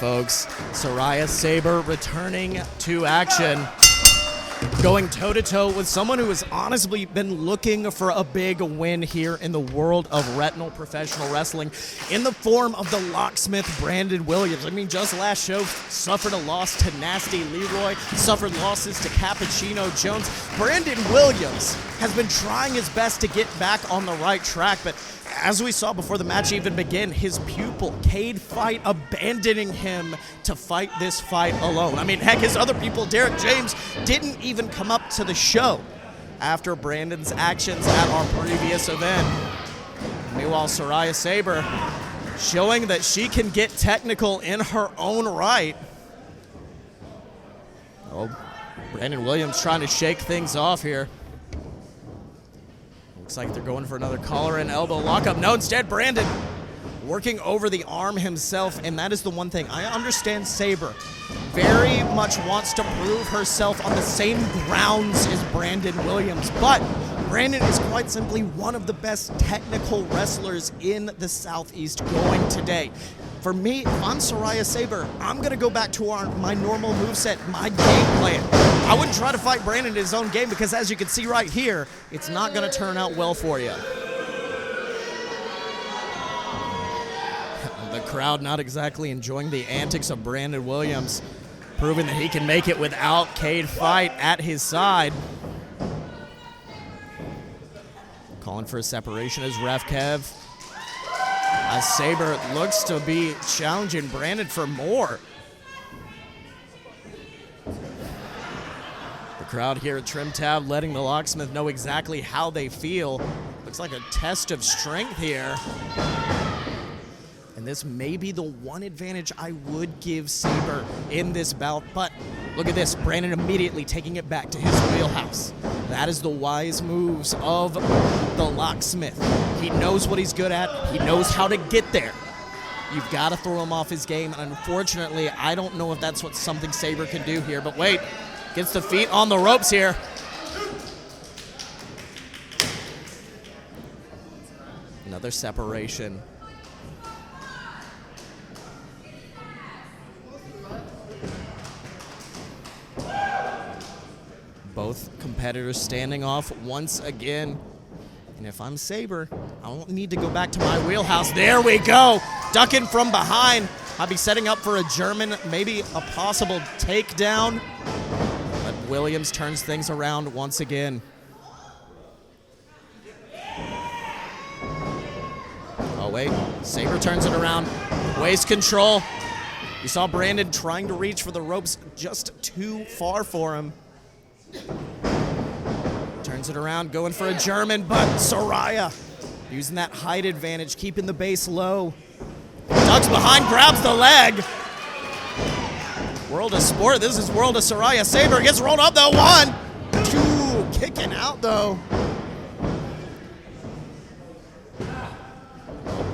Folks, Saraya Saber returning to action, going toe-to-toe with someone who has honestly been looking for a big win here in the world of retinal professional wrestling in the form of the locksmith Brandon Williams. I mean, just last show suffered a loss to Nasty Leroy, suffered losses to Cappuccino Jones. Brandon Williams has been trying his best to get back on the right track, but as we saw before the match even began, his pupil, Cade Fight, abandoning him to fight this fight alone. I mean, heck, his other people, Derek James, didn't even come up to the show after Brandon's actions at our previous event. Meanwhile, Saraya Saber showing that she can get technical in her own right. Oh, Brandon Williams trying to shake things off here. Looks like they're going for another collar and elbow lockup. No, instead, Brandon working over the arm himself, and that is the one thing. I understand Saber very much wants to prove herself on the same grounds as Brandon Williams, but Brandon is quite simply one of the best technical wrestlers in the Southeast going today. For me, if I'm Saraya Saber, I'm going to go back to my normal moveset, my game plan. I wouldn't try to fight Brandon in his own game because, as you can see right here, it's not going to turn out well for you. The crowd not exactly enjoying the antics of Brandon Williams, proving that he can make it without Cade Fight at his side. Calling for a separation as Ref Kev. As Saber looks to be challenging Brandon for more. The crowd here at TrimTab letting the locksmith know exactly how they feel. Looks like a test of strength here. And this may be the one advantage I would give Saber in this bout, but look at this, Brandon immediately taking it back to his wheelhouse. That is the wise moves of the locksmith. He knows what he's good at. He knows how to get there. You've got to throw him off his game, and unfortunately, I don't know if that's what something Saber can do here, but wait, gets the feet on the ropes here. Another separation. Both competitors standing off once again. And if I'm Saber, I don't need to go back to my wheelhouse. There we go. Ducking from behind. I'll be setting up for a German, maybe a possible takedown. But Williams turns things around once again. Oh, wait. Saber turns it around. Waist control. You saw Brandon trying to reach for the ropes just too far for him. Turns it around, going for a German, but Saraya using that height advantage, keeping the base low. Ducks behind, grabs the leg. World of Sport, this is World of Saraya. Saber gets rolled up, though. 1, 2, kicking out, though.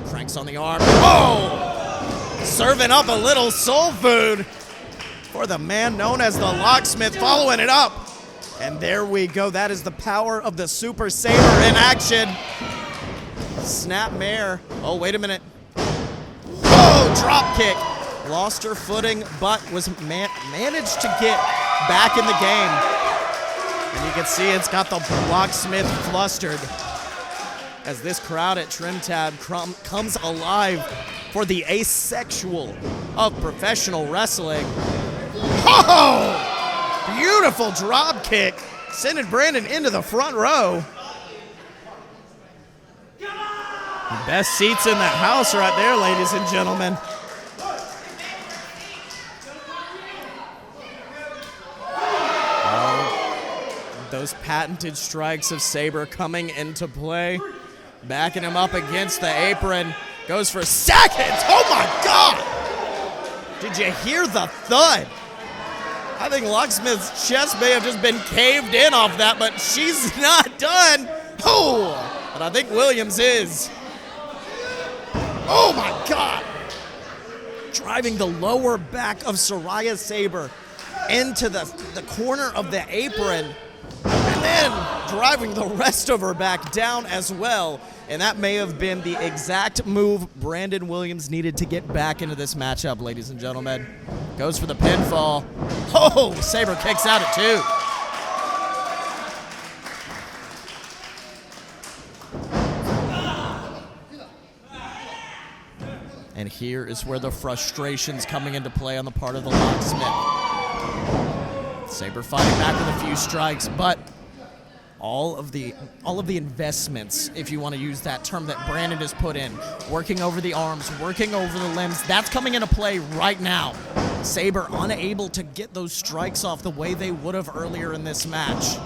Cranks on the arm. Oh! Serving up a little soul food for the man known as the Locksmith, following it up. And there we go. That is the power of the Super Saber in action. Snap mare. Oh, wait a minute. Whoa, drop kick. Lost her footing, but was managed to get back in the game. And you can see it's got the Locksmith flustered as this crowd at TrimTab comes alive for the asexual of professional wrestling. Oh! Beautiful drop kick, sending Brandon into the front row. Best seats in the house right there, ladies and gentlemen. Those patented strikes of Saber coming into play. Backing him up against the apron. Goes for seconds. Oh my God! Did you hear the thud? I think Locksmith's chest may have just been caved in off that, but she's not done. Oh! But I think Williams is. Oh my God! Driving the lower back of Saraya Saber into the corner of the apron. And then driving the rest of her back down as well. And that may have been the exact move Brandon Williams needed to get back into this matchup, ladies and gentlemen. Goes for the pinfall. Oh, Saber kicks out at 2. And here is where the frustration's coming into play on the part of the Locksmith. Saber fighting back with a few strikes, but all of the investments, if you want to use that term, that Brandon has put in, working over the arms, working over the limbs, that's coming into play right now. Saber unable to get those strikes off the way they would have earlier in this match.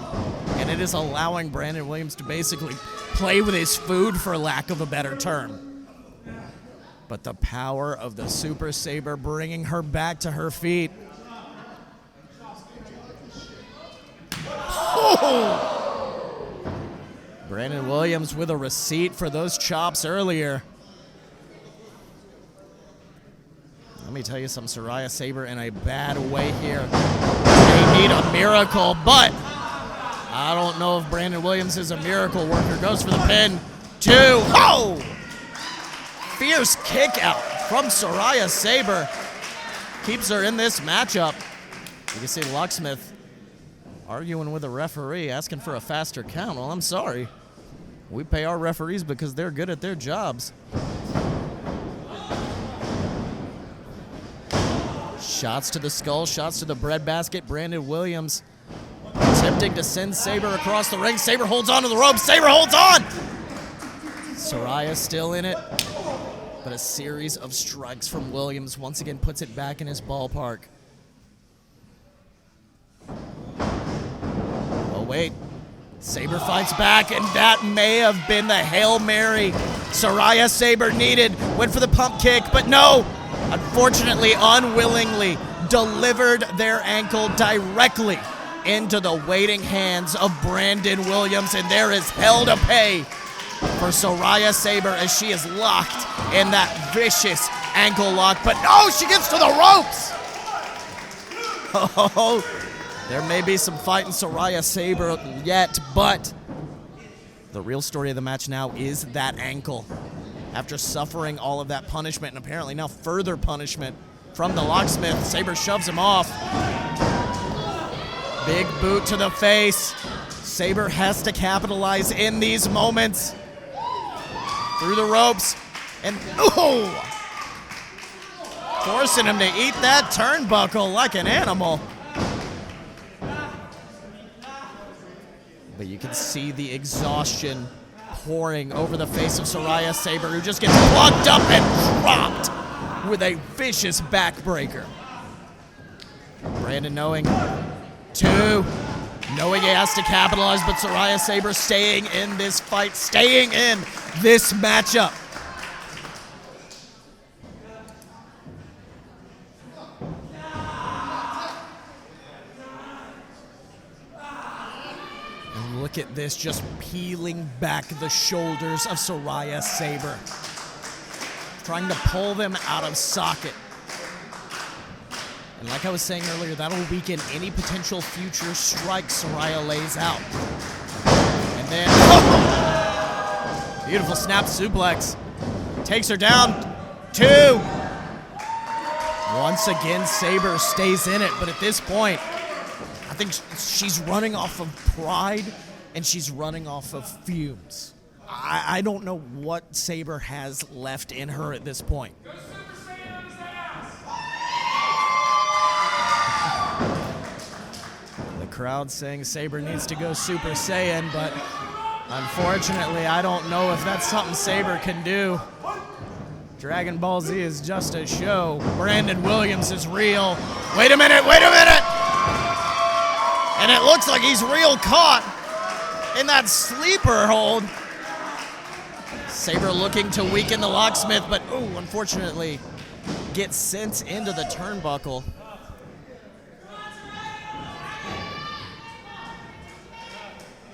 And it is allowing Brandon Williams to basically play with his food, for lack of a better term. But the power of the Super Saber bringing her back to her feet. Oh! Brandon Williams with a receipt for those chops earlier. Let me tell you something, Saraya Saber in a bad way here. They need a miracle, but I don't know if Brandon Williams is a miracle worker. Goes for the pin. 2. Oh! Fierce kick out from Saraya Saber. Keeps her in this matchup. You can see Locksmith arguing with a referee, asking for a faster count. Well, I'm sorry. We pay our referees because they're good at their jobs. Shots to the skull, shots to the breadbasket. Brandon Williams attempting to send Saber across the ring. Saber holds on to the rope. Saber holds on! Saraya still in it, but a series of strikes from Williams once again puts it back in his ballpark. Oh, wait. Saber fights back, and that may have been the Hail Mary Saraya Saber needed. Went for the pump kick, but no. Unfortunately, unwillingly, delivered their ankle directly into the waiting hands of Brandon Williams, and there is hell to pay for Saraya Saber as she is locked in that vicious ankle lock. But no, she gets to the ropes. Oh, there may be some fight in Saraya Saber yet, but the real story of the match now is that ankle. After suffering all of that punishment, and apparently now further punishment from the Locksmith, Saber shoves him off. Big boot to the face. Saber has to capitalize in these moments. Through the ropes, and forcing him to eat that turnbuckle like an animal. But you can see the exhaustion pouring over the face of Saraya Saber, who just gets plucked up and dropped with a vicious backbreaker. Brandon knowing 2, knowing he has to capitalize, but Saraya Saber staying in this fight, staying in this matchup. And look at this, just peeling back the shoulders of Saraya Saber, trying to pull them out of socket. And like I was saying earlier, that'll weaken any potential future strike Saraya lays out. And then, beautiful snap suplex. Takes her down. 2. Once again, Saber stays in it, but at this point, I think she's running off of pride and she's running off of fumes. I don't know what Saber has left in her at this point. The crowd saying Saber needs to go Super Saiyan, but unfortunately, I don't know if that's something Saber can do. Dragon Ball Z is just a show. Brandon Williams is real. Wait a minute, wait a minute! And it looks like he's real caught in that sleeper hold. Saber looking to weaken the locksmith, but unfortunately gets sent into the turnbuckle.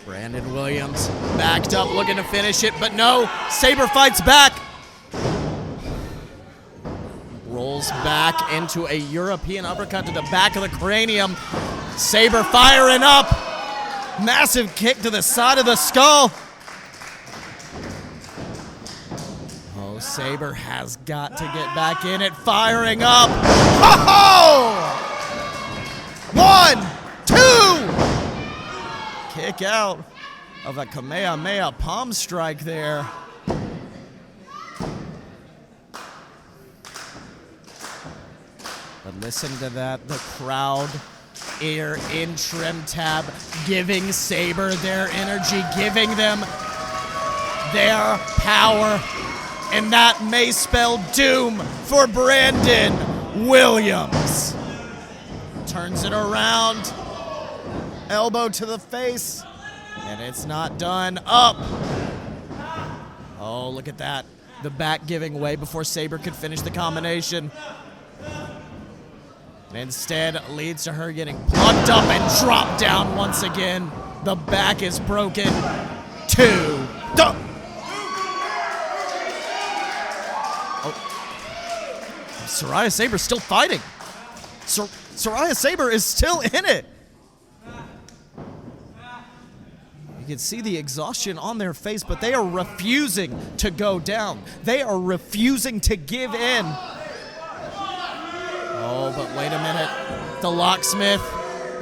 Brandon Williams backed up looking to finish it, but no, Saber fights back. Rolls back into a European uppercut to the back of the cranium. Saber firing up. Massive kick to the side of the skull. Oh, Saber has got to get back in it. Firing up. Oh! 1, 2. Kick out of a Kamehameha palm strike there. But listen to that, the crowd here in TrimTab giving Saber their energy, giving them their power, and that may spell doom for Brandon Williams. Turns it around, elbow to the face, and it's not done. Up. Oh, look at that. The back giving way before Saber could finish the combination. Instead, leads to her getting plucked up and dropped down once again. The back is broken. 2. Oh. Saraya Saber still fighting. Saraya Saber is still in it. You can see the exhaustion on their face, but they are refusing to go down. They are refusing to give in. Oh, but wait a minute. The locksmith,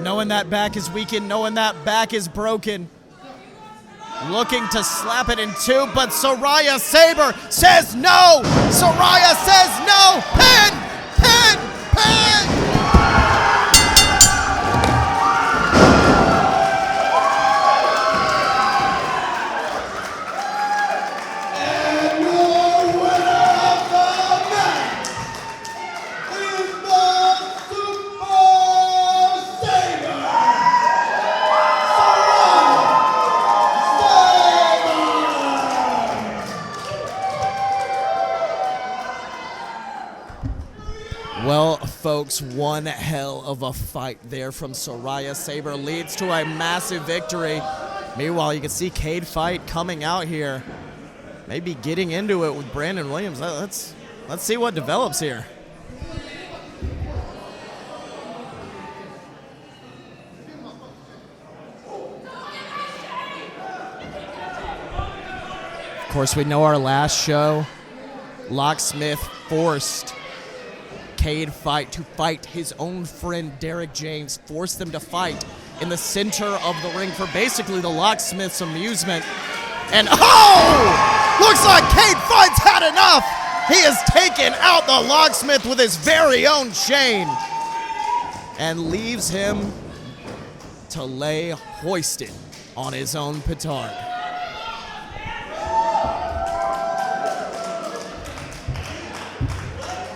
knowing that back is weakened, knowing that back is broken, looking to slap it in 2, but Saraya Saber says no! Saraya says no! Pin! Pin! Pin! Well, folks, one hell of a fight there from Saraya Saber leads to a massive victory. Meanwhile, you can see Cade Fight coming out here, maybe getting into it with Brandon Williams. Let's see what develops here. Of course, we know our last show, Locksmith forced Cade Fight to fight his own friend Derek James, forced them to fight in the center of the ring for basically the Locksmith's amusement. And looks like Cade Fight's had enough. He has taken out the Locksmith with his very own chain and leaves him to lay hoisted on his own petard.